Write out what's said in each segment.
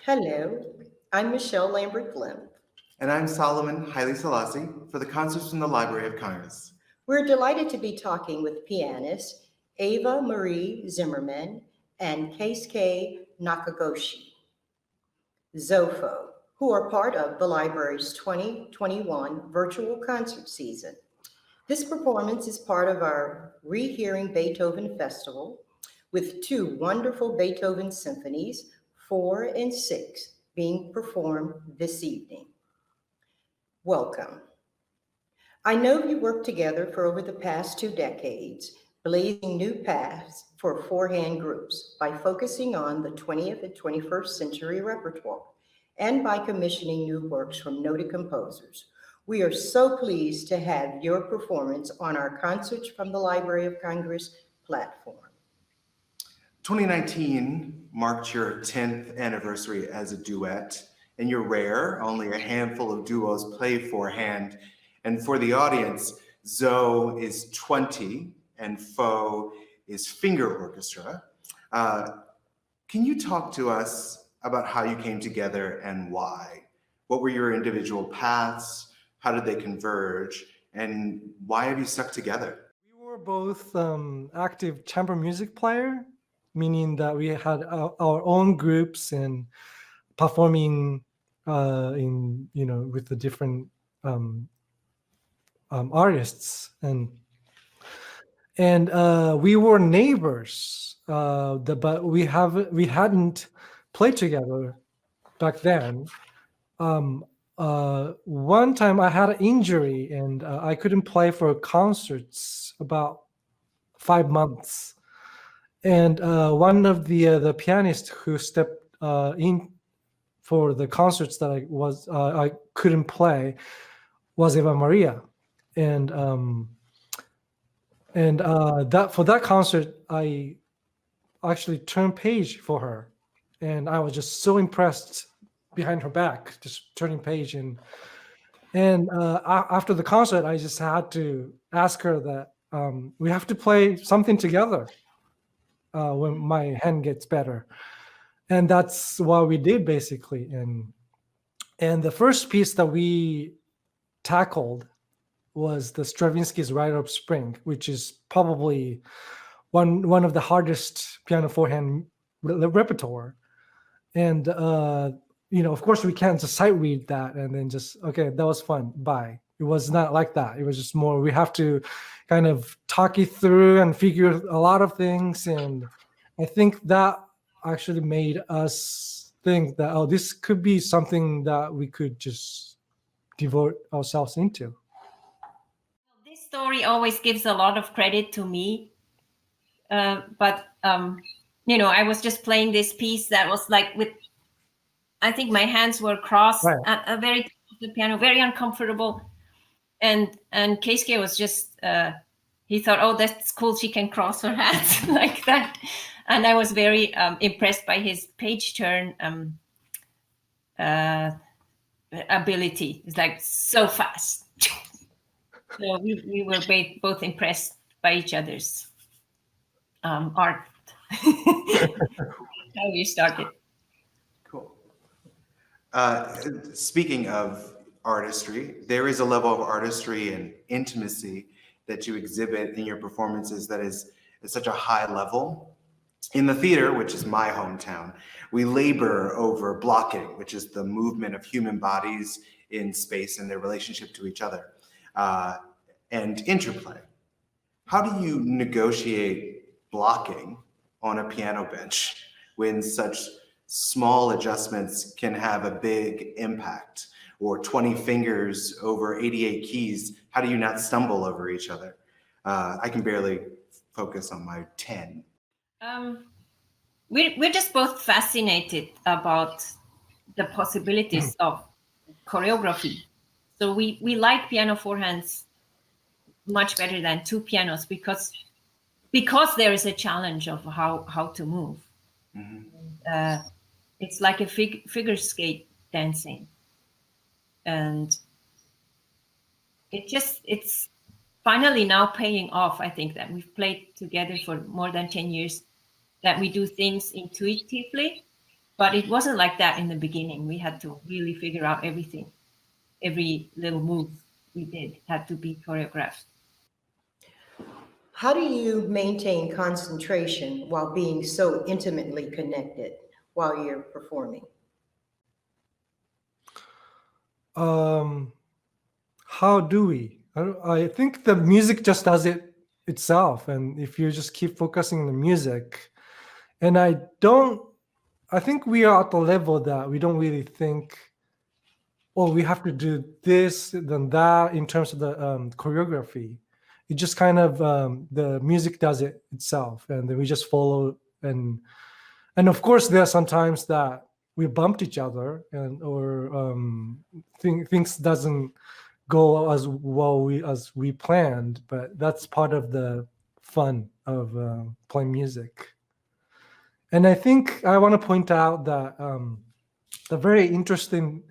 Hello, I'm Michele Lambert Glymph. And I'm Solomon HaileSelassie for the Concerts from the Library of Congress. We're delighted to be talking with pianists Eva-Maria Zimmermann and Keisuke Nakagoshi, ZOFO, who are part of the library's 2021 virtual concert season. This performance is part of our Rehearing Beethoven Festival with two wonderful Beethoven symphonies, 4 and 6, being performed this evening. Welcome. I know you worked together for over the past 2 decades, blazing new paths for four-hand groups by focusing on the 20th and 21st century repertoire and by commissioning new works from noted composers. We are so pleased to have your performance on our Concerts from the Library of Congress platform. 2019 marked your 10th anniversary as a duet, and you're rare. Only a handful of duos play four-hand. And for the audience, ZO is 20 and FO is finger orchestra. Can you talk to us about how you came together and why? What were your individual paths? How did they converge? And why have you stuck together? We were both active chamber music player, meaning that we had our own groups and performing with the different artists, and we were neighbors, but we hadn't played together back then. One time I had an injury and I couldn't play for concerts about 5 months, and one of the pianists who stepped in for the concerts that I couldn't play was Eva-Maria, and that for that concert I actually turned page for her, and I was just so impressed behind her back, just turning page, and after the concert I just had to ask her that we have to play something together when my hand gets better, and that's what we did basically. And the first piece that we tackled was the Stravinsky's Rite of Spring, which is probably one of the hardest piano forehand repertoire. And of course we can't just sight read that and then just, okay, that was fun, bye. It was not like that. It was just more, we have to kind of talk it through and figure a lot of things. And I think that actually made us think that, oh, this could be something that we could just devote ourselves into. This story always gives a lot of credit to me. But I was just playing this piece that was like I think my hands were crossed, right, at a very close to the piano, very uncomfortable. And Keisuke was just, he thought, oh, that's cool, she can cross her hands like that. And I was very impressed by his page turn ability. It's like so fast. So we were both impressed by each other's art. How we started. Cool. Speaking of artistry, there is a level of artistry and intimacy that you exhibit in your performances that is at such a high level. In the theater, which is my hometown, we labor over blocking, which is the movement of human bodies in space and their relationship to each other, and interplay. How do you negotiate blocking on a piano bench when such small adjustments can have a big impact? Or 20 fingers over 88 keys, how do you not stumble over each other? I can barely focus on my 10. We're just both fascinated about the possibilities of choreography. So we like piano forehands much better than two pianos because there is a challenge of how to move. Mm-hmm. It's like a figure skate dancing. And it's finally now paying off. I think that we've played together for more than 10 years, that we do things intuitively But it wasn't like that in the beginning. We had to really figure out everything. Every little move we did had to be choreographed. How do you maintain concentration while being so intimately connected while you're performing? How do we? I think the music just does it itself, and if you just keep focusing on the music, and I think we are at the level that we don't really think, oh, we have to do this, then that in terms of the choreography. It just kind of the music does it itself, and then we just follow. And of course, there are some times that we bumped each other, or things doesn't go as well as we planned. But that's part of the fun of playing music. And I think I want to point out that the very interesting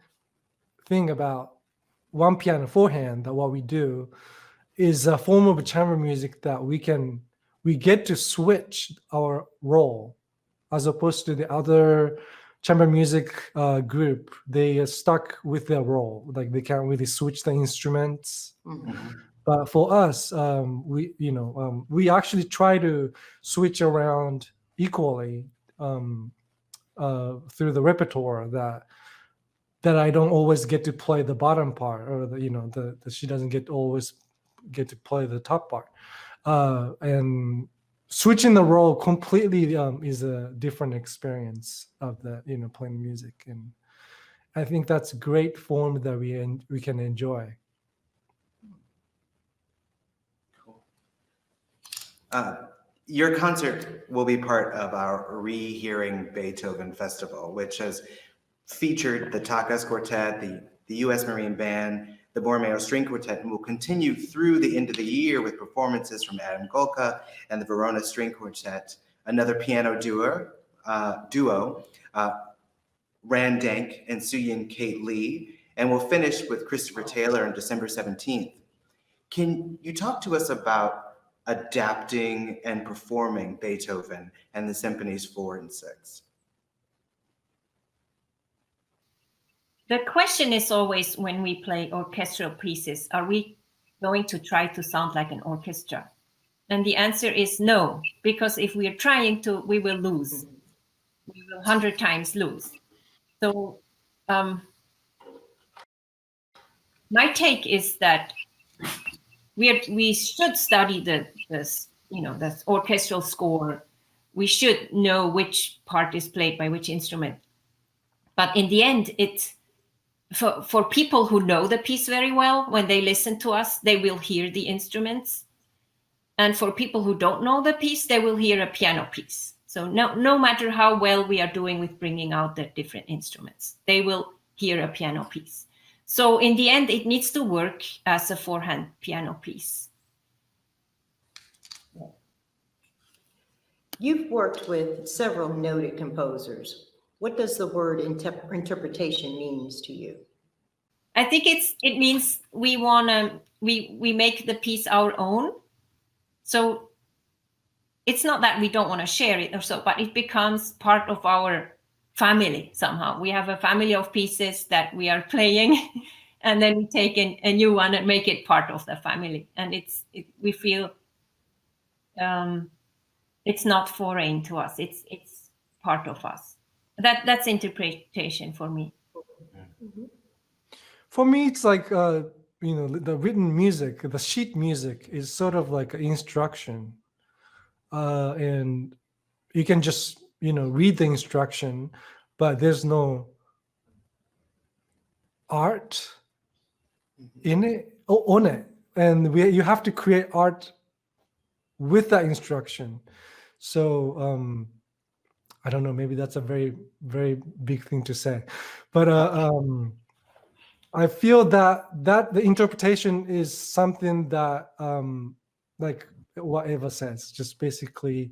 thing about one piano forehand, that what we do is a form of chamber music that we get to switch our role, as opposed to the other chamber music group. They are stuck with their role, like they can't really switch the instruments. But for us, we actually try to switch around equally through the repertoire, that I don't always get to play the bottom part, or she doesn't always get to play the top part. And switching the role completely is a different experience of the playing music, and I think that's a great form that we can enjoy. Your concert will be part of our Rehearing Beethoven Festival, which has featured the Takas Quartet, the U.S. Marine Band, the Borromeo String Quartet, and will continue through the end of the year with performances from Adam Golka and the Verona String Quartet, another piano duo, Ran Dank and Suyin Kate Lee, and we'll finish with Christopher Taylor on December 17th. Can you talk to us about adapting and performing Beethoven and the Symphonies 4 and 6? The question is always, when we play orchestral pieces, are we going to try to sound like an orchestra? And the answer is no, because if we are trying to, we will lose. We will 100 times lose. So my take is that we should study the orchestral score. We should know which part is played by which instrument. But in the end, it's for people who know the piece very well, when they listen to us, they will hear the instruments. And for people who don't know the piece, they will hear a piano piece. So no matter how well we are doing with bringing out the different instruments, they will hear a piano piece. So in the end, it needs to work as a forehand piano piece. You've worked with several noted composers. What does the word interpretation means to you? I think it means we make the piece our own. So it's not that we don't want to share it or so, but it becomes part of our family somehow. We have a family of pieces that we are playing, and then we take a new one and make it part of the family. And we feel it's not foreign to us. It's part of us. That's interpretation for me. For me, it's like the written music, the sheet music is sort of like an instruction, and you can just read the instruction, but there's no art in it, on it, and you have to create art with that instruction. So I don't know, maybe that's a very, very big thing to say, but I feel that the interpretation is something that like what Eva says, just basically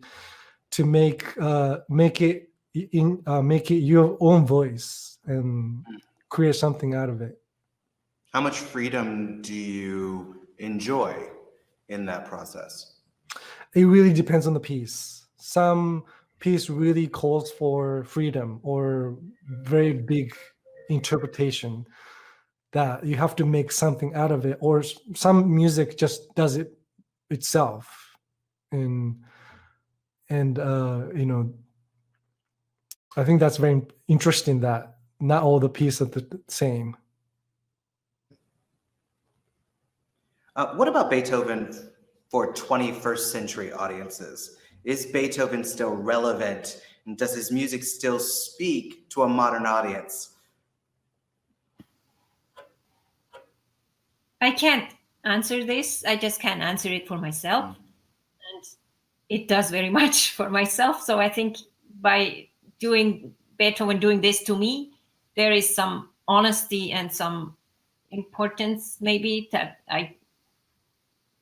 to make it your own voice and create something out of it. How much freedom do you enjoy in that process? It really depends on the piece. Some piece really calls for freedom or very big interpretation, that you have to make something out of it, or some music just does it itself. And you know, I think that's very interesting that not all the pieces are the same. What about Beethoven for 21st century audiences? Is Beethoven still relevant, and does his music still speak to a modern audience? I can't answer this. I just can't answer it for myself. And it does very much for myself. So I think by doing Beethoven doing this to me, there is some honesty and some importance, maybe, that I,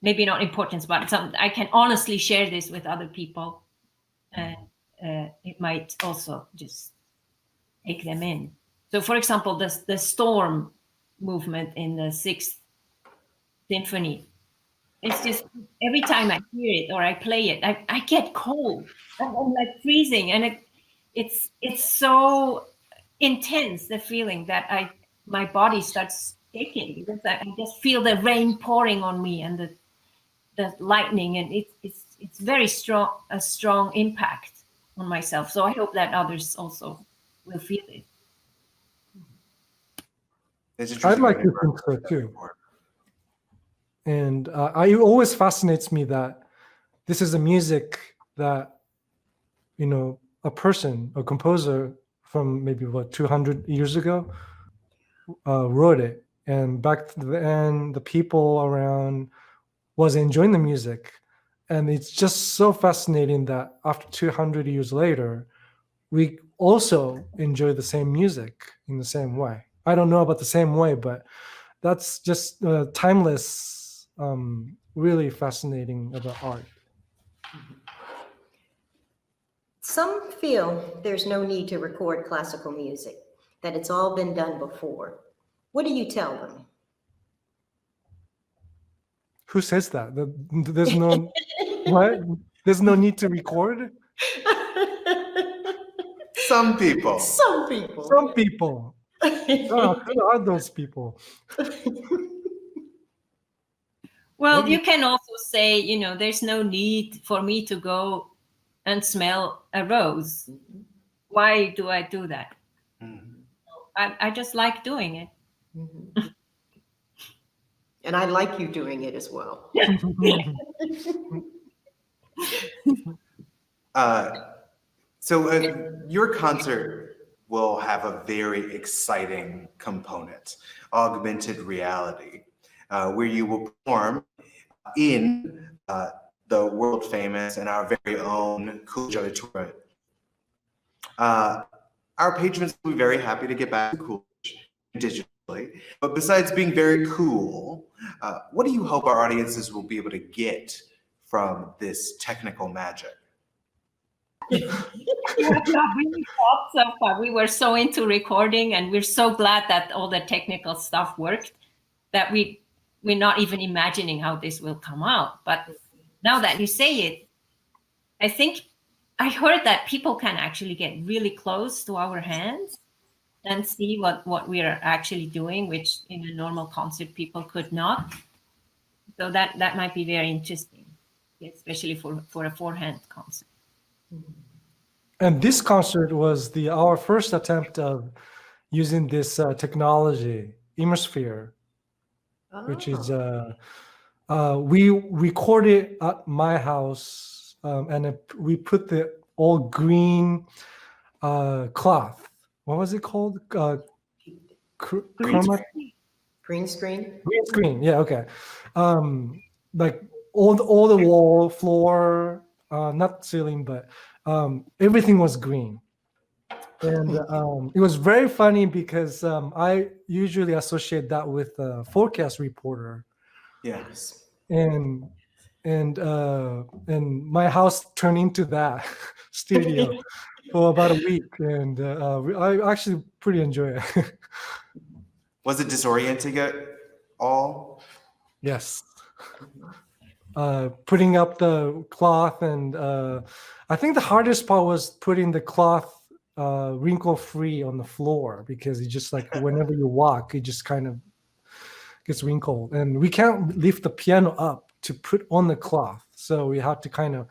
maybe not importance, but some, I can honestly share this with other people. And it might also just take them in. So for example, the storm movement in the Sixth Symphony, it's just every time I hear it or I play it, I get cold. I'm like freezing, and it's so intense, the feeling, that my body starts shaking because I just feel the rain pouring on me and the lightning, and it's very strong, a strong impact on myself. So I hope that others also will feel it. I'd like to think so too. And it always fascinates me that this is a music that, you know, a person, a composer from maybe 200 years ago wrote it, and back then the people around was enjoying the music. And it's just so fascinating that after 200 years later, we also enjoy the same music in the same way. I don't know about the same way, but that's just timeless, really fascinating about art. Some feel there's no need to record classical music, that it's all been done before. What do you tell them? Who says that? There's no what? There's no need to record? Some people. Some people. Some people. Oh, who are those people? Well, you can also say, you know, there's no need for me to go and smell a rose. Why do I do that? I just like doing it. And I like you doing it as well. So your concert will have a very exciting component, augmented reality, where you will perform in the world famous and our very own Coolidge Auditorium. Our patrons will be very happy to get back to Coolidge digitally, but besides being very cool, what do you hope our audiences will be able to get from this technical magic? We have not really thought so far. We were so into recording, and we're so glad that all the technical stuff worked, that we're not even imagining how this will come out. But now that you say it, I think I heard that people can actually get really close to our hands and see what we are actually doing, which in a normal concert people could not. So that might be very interesting, especially for a four-hand concert. And this concert was our first attempt of using this technology, Immersphere, which is we recorded at my house, and we put the all green cloth. What was it called? Green screen. Green screen. Yeah. Okay. Like all the wall, floor, not ceiling, but everything was green. And it was very funny because I usually associate that with a forecast reporter. Yes. And my house turned into that studio for about a week, and I actually pretty enjoy it. Was it disorienting at all? Yes. putting up the cloth, and I think the hardest part was putting the cloth wrinkle free on the floor, because it just like whenever you walk, it just kind of gets wrinkled, and we can't lift the piano up to put on the cloth, so we have to kind of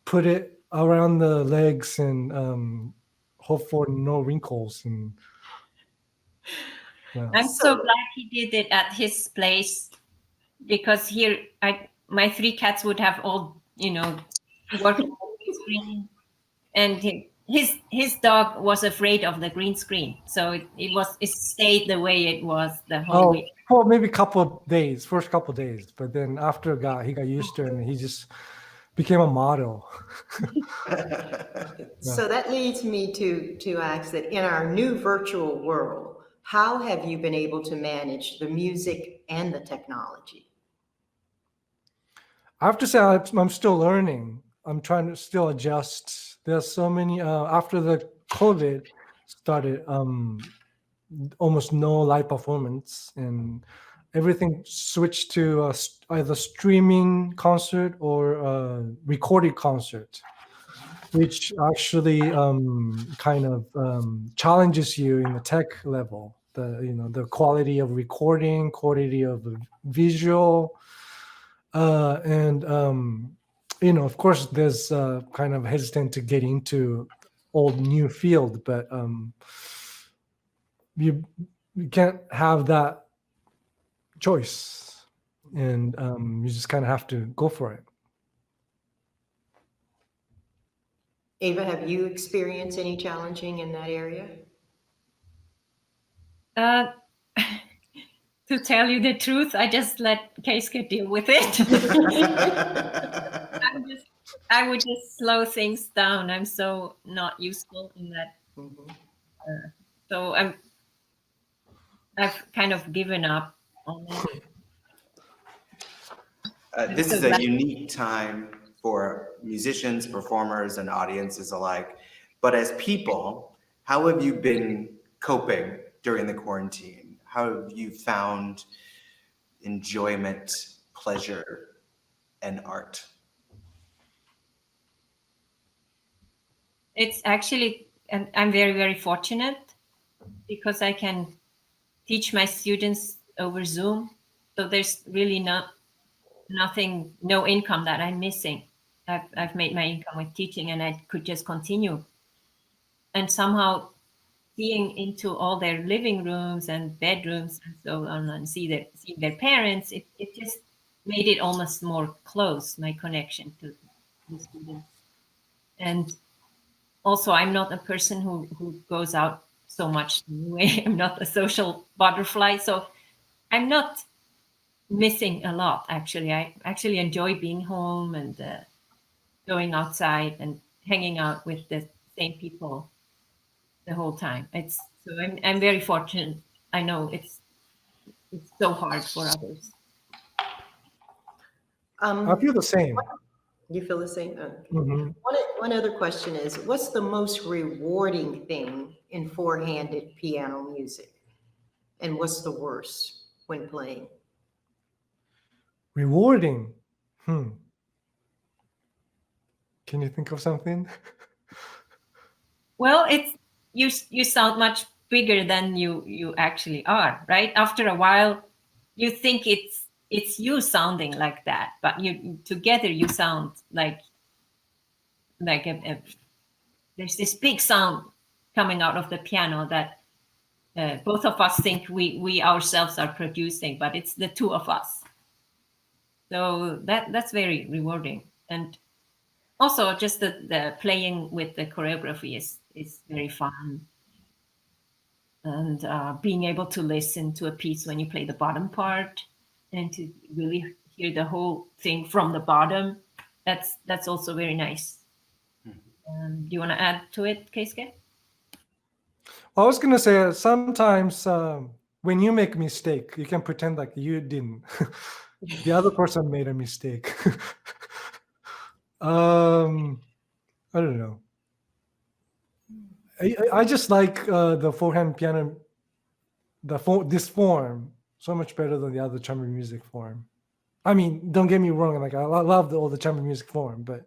put it around the legs and hope for no wrinkles. And yeah. I'm so glad he did it at his place, because here my 3 cats would have all, worked on the green screen, and his dog was afraid of the green screen, so it stayed the way it was the whole week. Well, maybe first couple days, but then after he got used to it, and he just became a model. So that leads me to ask that in our new virtual world, how have you been able to manage the music and the technology? I have to say, I'm still learning. I'm trying to still adjust. There's so many, after the COVID started, almost no live performance, and everything switched to either streaming concert or recorded concert, which actually kind of challenges you in the tech level. The quality of recording, quality of visual, and of course, there's kind of hesitant to get into old new field, but you can't have that choice, and you just kind of have to go for it. Eva, have you experienced any challenging in that area? To tell you the truth, I just let Keisuke deal with it. I would just slow things down. I'm so not useful in that. Mm-hmm. So I've kind of given up on it. This is a unique time for musicians, performers, and audiences alike. But as people, how have you been coping during the quarantine? How have you found enjoyment, pleasure, and art? It's actually, I'm very, very fortunate, because I can teach my students over Zoom. So there's really nothing, no income that I'm missing. I've made my income with teaching, and I could just continue. And somehow seeing into all their living rooms and bedrooms and so on, and seeing their parents, it just made it almost more close, my connection to the students. And also, I'm not a person who goes out so much anyway. I'm not a social butterfly, so I'm not missing a lot, actually. I actually enjoy being home and going outside and hanging out with the same people the whole time. I'm very fortunate. I know it's so hard for others. I feel the same. You feel the same? Okay. Mm-hmm. One other question is, what's the most rewarding thing in four-handed piano music? And what's the worst when playing? Rewarding. Can you think of something? Well, it's you sound much bigger than you actually are, right? After a while, you think it's you sounding like that, but you together you sound like there's this big sound coming out of the piano that both of us think we ourselves are producing, but it's the two of us. So that's very rewarding. And also just the playing with the choreography is very fun. And being able to listen to a piece when you play the bottom part and to really hear the whole thing from the bottom, that's also very nice. Do you want to add to it, Keisuke? I was going to say, sometimes when you make a mistake, you can pretend like you didn't. The other person made a mistake. I don't know. I just like the four-hand piano, this form, so much better than the other chamber music form. I mean, don't get me wrong, like I love all the chamber music form, but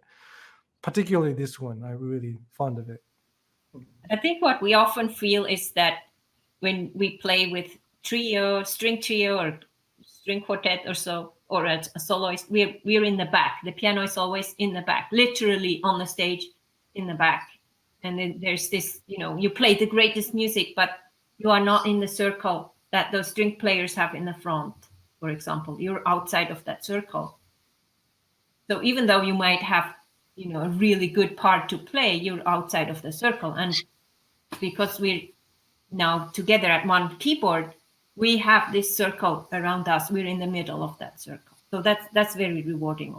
particularly this one, I'm really fond of it. I think what we often feel is that when we play with string trio or string quartet or so, or a soloist, we're in the back. The piano is always in the back, literally on the stage in the back. And then there's this, you play the greatest music, but you are not in the circle that those string players have in the front, for example. You're outside of that circle. So even though you might have, a really good part to play, you're outside of the circle. And because we're now together at one keyboard, we have this circle around us. We're in the middle of that circle. So that's very rewarding.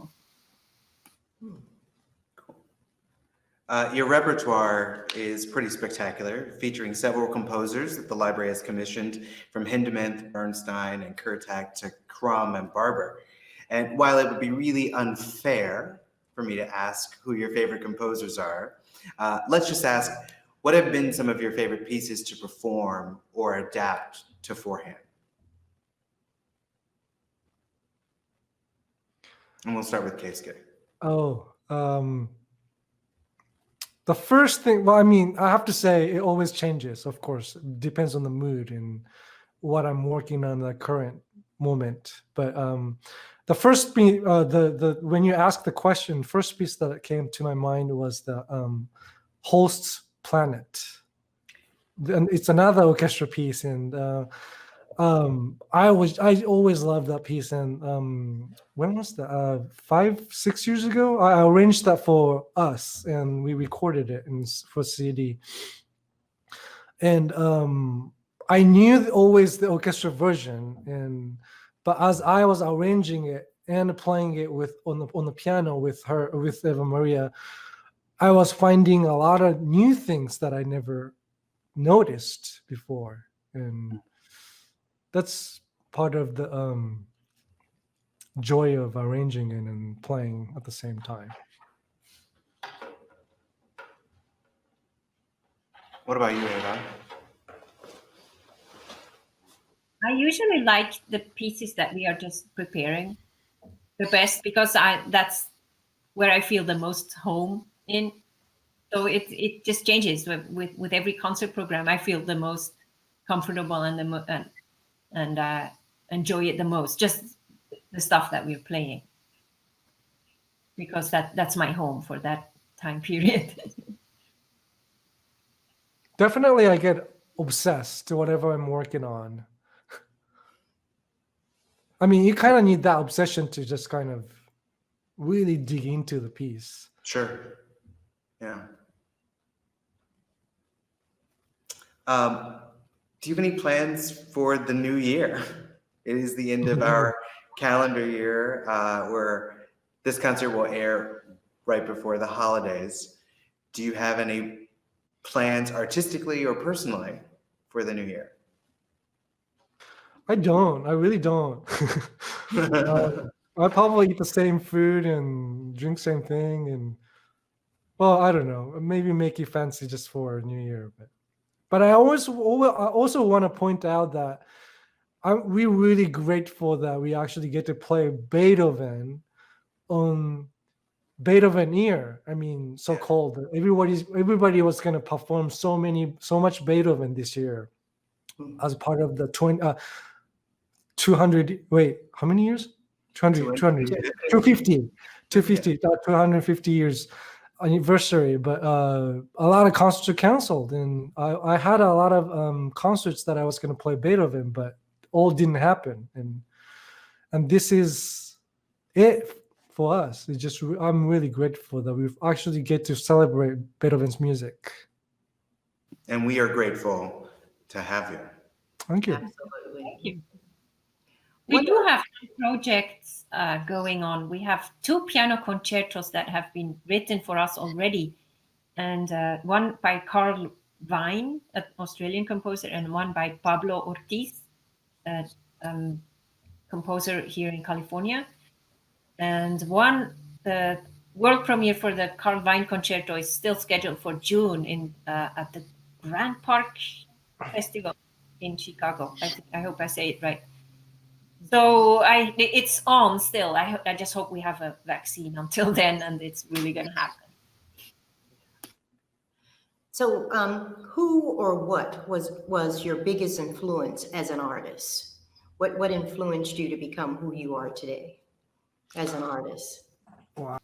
Your repertoire is pretty spectacular, featuring several composers that the library has commissioned, from Hindemith, Bernstein, and Kurtak to Crumb and Barber. And while it would be really unfair for me to ask who your favorite composers are, let's just ask, what have been some of your favorite pieces to perform or adapt to four-hand? And we'll start with Keisuke. The first thing, well, I mean, I have to say it always changes, of course. It depends on the mood and what I'm working on the current moment. But the first piece, when you ask the question, first piece that came to my mind was the Host's Planet. And it's another orchestra piece, and I always loved that piece. And when was that? 5-6 years ago, I arranged that for us, and we recorded it for CD. And I knew always the orchestra version, but as I was arranging it and playing it on the piano with Eva-Maria, I was finding a lot of new things that I never noticed before, and that's part of the joy of arranging it and playing at the same time. What about you, Eva? I usually like the pieces that we are just preparing the best, because that's where I feel the most home in. So it just changes with every concert program. I feel the most comfortable and enjoy it the most, just the stuff that we're playing, because that's my home for that time period. Definitely, I get obsessed to whatever I'm working on. I mean, you kind of need that obsession to just kind of really dig into the piece. Sure. Yeah. Do you have any plans for the new year? It is the end of our calendar year, where this concert will air right before the holidays. Do you have any plans artistically or personally for the new year? I don't. I really don't. I probably eat the same food and drink same thing, and well, I don't know. Maybe make it fancy just for New Year, but I also want to point out that we're really grateful that we actually get to play Beethoven on Beethoven year. I mean, so-called everybody was going to perform so much Beethoven this year as part of the 200. Wait, how many years? 250 years anniversary. But a lot of concerts are canceled, and I had a lot of concerts that I was going to play Beethoven, but all didn't happen, and this is it for us. It's just, I'm really grateful that we actually get to celebrate Beethoven's music. And we are grateful to have you. Thank you. Absolutely. Thank you. We do have projects going on. We have 2 piano concertos that have been written for us already, and one by Carl Vine, an Australian composer, and one by Pablo Ortiz, a composer here in California. And the world premiere for the Carl Vine concerto is still scheduled for June at the Grand Park Festival in Chicago. I hope I say it right. So it's on still. I just hope we have a vaccine until then, and it's really going to happen. So, who or what was your biggest influence as an artist? What influenced you to become who you are today as an artist? Well,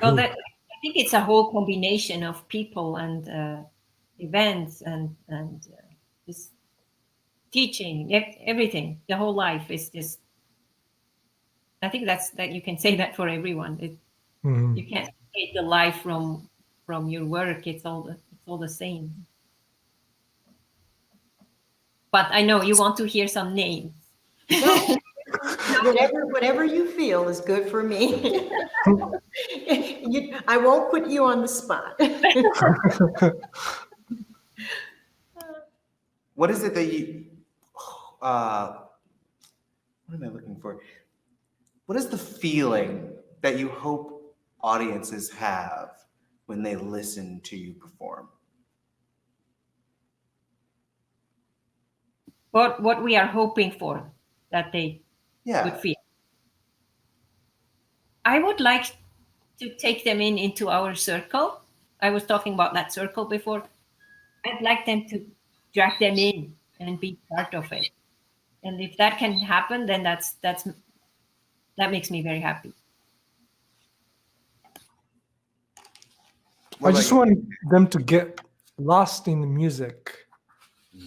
I think it's a whole combination of people and events and just teaching, everything. The whole life is just. I think that you can say that for everyone. You can't take the life from your work. It's all the same. But I know you want to hear some names. Whatever you feel is good for me. I won't put you on the spot. What is it that you, what am I looking for? What is the feeling that you hope audiences have when they listen to you perform? What we are hoping for that they would feel. I would like to take them into our circle. I was talking about that circle before. I'd like them to drag them in and be part of it. And if that can happen, then that makes me very happy. I just want them to get lost in the music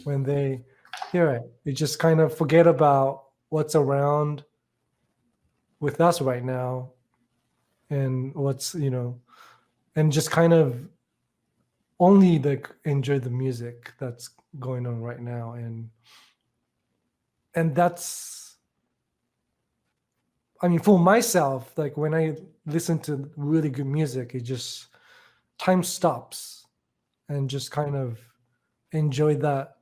when they hear it. They just kind of forget about what's around with us right now and what's, and just kind of only enjoy the music that's going on right now. And that's, I mean, for myself, like when I listen to really good music, it just, time stops and just kind of enjoy that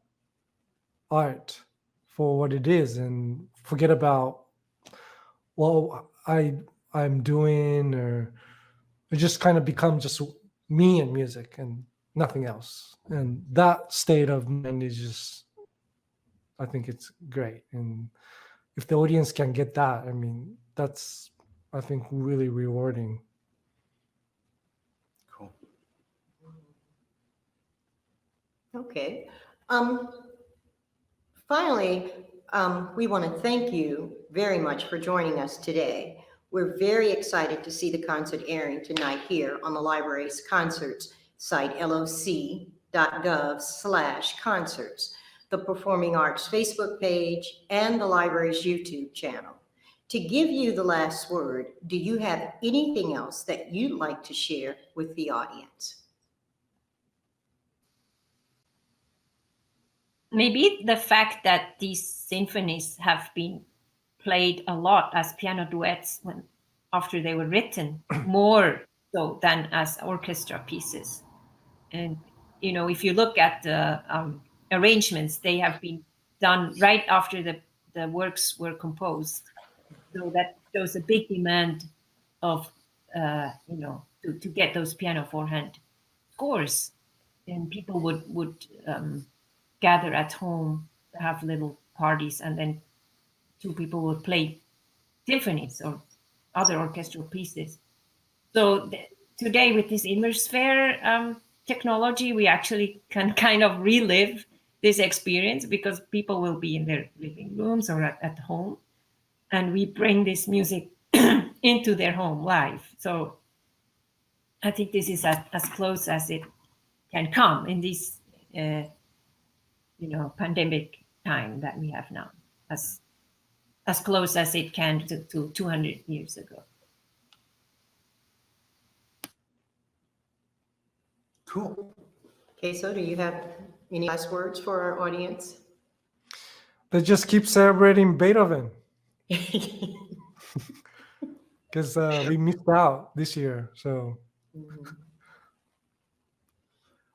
art for what it is and forget about what I'm doing, or it just kind of become just me and music and nothing else. And that state of mind is just, I think it's great. And if the audience can get that, I mean, that's, I think, really rewarding. Cool. Okay. Finally, we want to thank you very much for joining us today. We're very excited to see the concert airing tonight here on the library's concerts site, loc.gov/concerts, the Performing Arts Facebook page, and the library's YouTube channel. To give you the last word, do you have anything else that you'd like to share with the audience? Maybe the fact that these symphonies have been played a lot as piano duets after they were written, more so than as orchestra pieces. And if you look at the arrangements, they have been done right after the works were composed. So that shows a big demand of to get those piano forehand scores, and people would gather at home, have little parties, and then two people would play symphonies or other orchestral pieces. So today, with this Immersphere technology, we actually can kind of relive this experience because people will be in their living rooms or at home, and we bring this music into their home live. So I think this is as close as it can come in this pandemic time that we have now, as close as it can to 200 years ago. Cool. Okay, so do you have any last words for our audience? They just keep celebrating Beethoven because we missed out this year. So,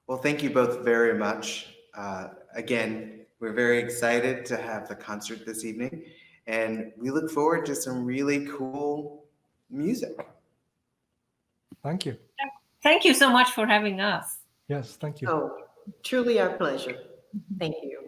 Well, thank you both very much. Again, we're very excited to have the concert this evening, and we look forward to some really cool music. thank you. Thank you so much for having us. Yes, thank you. Oh, truly our pleasure. Thank you.